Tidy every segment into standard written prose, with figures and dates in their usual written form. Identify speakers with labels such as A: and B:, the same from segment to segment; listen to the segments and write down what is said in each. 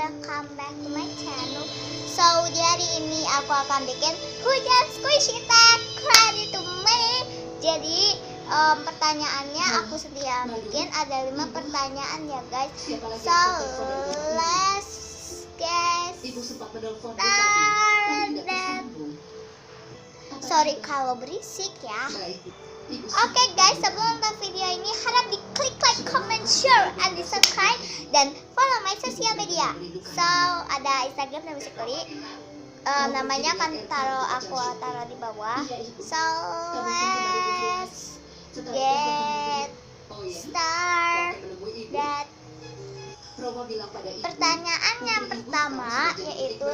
A: welcome back to my channel. So di hari ini aku akan bikin hujan squishy tag ready to me. Jadi pertanyaannya aku sedia bikin ada 5 pertanyaan ya guys. So let's get started. Sorry kalau berisik ya. Oke guys, sebelum nonton video ini harap diklik like, comment, share, and di subscribe dan follow my sosial media. So ada Instagram dan Musically. Namanya akan aku taruh di bawah. So let's get started. Pertanyaan yang pertama yaitu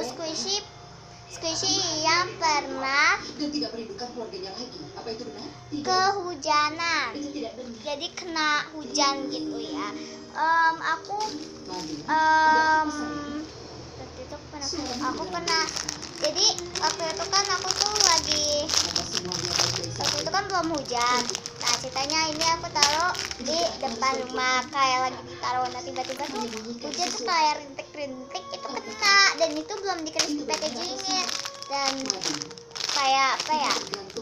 A: squishy yang pernah kehujanan, jadi kena hujan gitu ya. Aku pernah, jadi waktu itu kan aku tuh waktu itu kan belum hujan. Nah ceritanya ini aku taruh di depan rumah kayak lagi ditaruh, nah tiba-tiba tuh hujan tuh kayak rintik-rintik itu kena, dan itu belum dikasih packagingnya, dan kayak apa ya,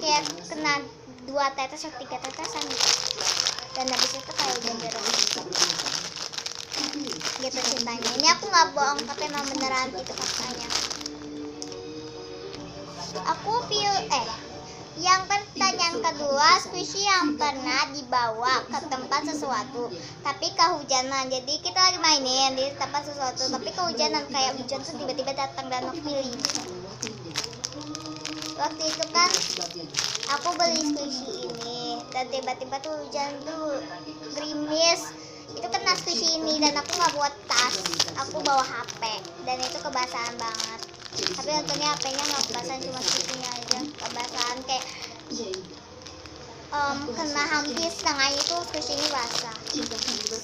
A: kayak kena 2 tetes atau 3 tetesan gitu, dan habis itu kayak hujan deras gitu ceritanya. Ini aku nggak bohong tapi emang beneran itu faktanya. Aku yang pertanyaan kedua, squishy yang pernah dibawa ke tempat sesuatu tapi kehujanan. Jadi kita lagi mainin di tempat sesuatu tapi kehujanan, kayak hujan tuh tiba-tiba datang dan pilih. Waktu itu kan aku beli squishy ini dan tiba-tiba tuh hujan tuh gerimis, itu kena squishy ini dan aku nggak buat tas, aku bawa HP dan itu kebasahan banget. Tapi untungnya HP-nya nggak kebasahan, cuma squishy-nya aja kebasahan, kayak kena hampir setengah itu squishy ini basah.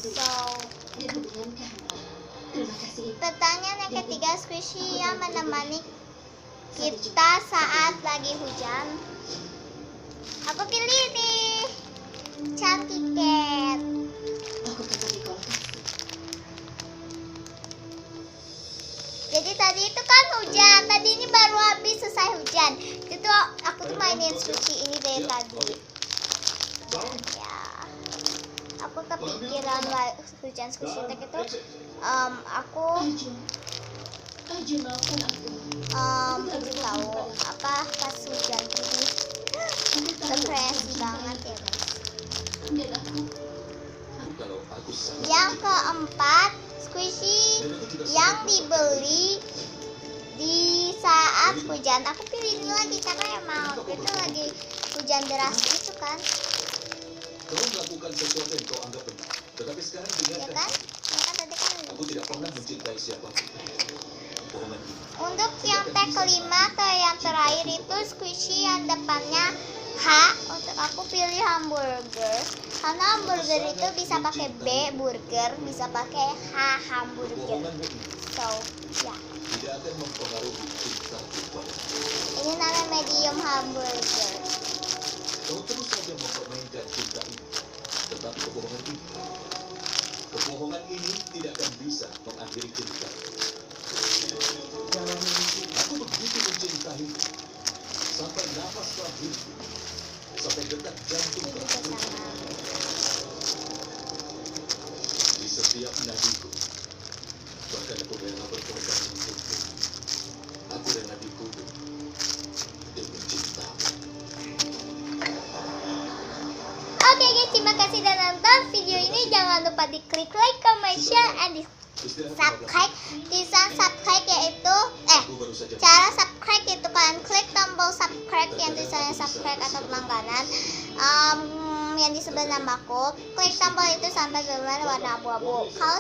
A: So pertanyaan yang ketiga, squishy yang menemani kita saat lagi hujan. Aku pilih nih Chunky Cat. Jadi tadi itu kan hujan, tadi ini baru habis selesai hujan. Itu aku tuh mainin squishy ini dari tadi. Ya, aku kepikiran hujan squishy tag itu. Aku tahu apa pas hujan ini depresi banget ya guys. Yang keempat, squishy yang dibeli di saat hujan. Aku pilih ini lagi karena emang waktu itu lagi hujan deras gitu kan.
B: Kau melakukan sesuatu yang kau anggap benar, tetapi sekarang dengarkan.
A: Ya kan? Tadi kan
B: Aku tidak pernah mencintai siapapun.
A: Untuk yang tag kelima ke yang terakhir itu squishy yang depannya H. Untuk aku pilih hamburger karena hamburger itu bisa pakai B burger, bisa pakai H hamburger. So ya,
B: Tidak akan mempengaruhi cinta kepada.
A: ini namanya medium hamburger.
B: Kau terus saja mempermainkan cinta ini, tetapi kebohongan ini tidak akan bisa mengakhiri cinta. Aku begitu mencintai sampai nafas terakhirku, sampai detak jantung terakhir. Di setiap nadiku, bahkan aku rela berkorban untukmu. Aku rela dikubur demi cintamu.
A: Oke guys, terima kasih sudah nonton video ini. Jangan lupa diklik like, comment, share, and di subscribe. Tulisan subscribe yaitu cara subscribe itu kalian klik tombol subscribe yang tulisannya subscribe atau langganan, yang di sebelah namaku. Klik tombol itu sampai berwarna warna abu-abu. Kalau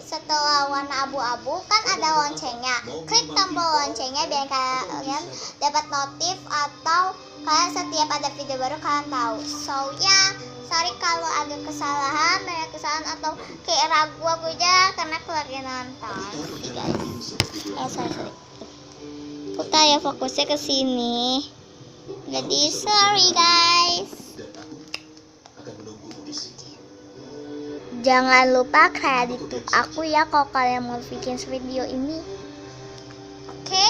A: setelah warna abu-abu kan ada loncengnya. Klik tombol loncengnya biar kalian dapat notif atau kalian setiap ada video baru kalian tahu. So ya, sorry kalau ada kesalahan, banyak kesalahan atau kayak ragu aku aja karena aku lagi nonton. Sorry. Aku kayak fokusnya ke sini. Jadi sorry guys. Jangan lupa kredit aku ya kalau kalian mau bikin video ini. Oke?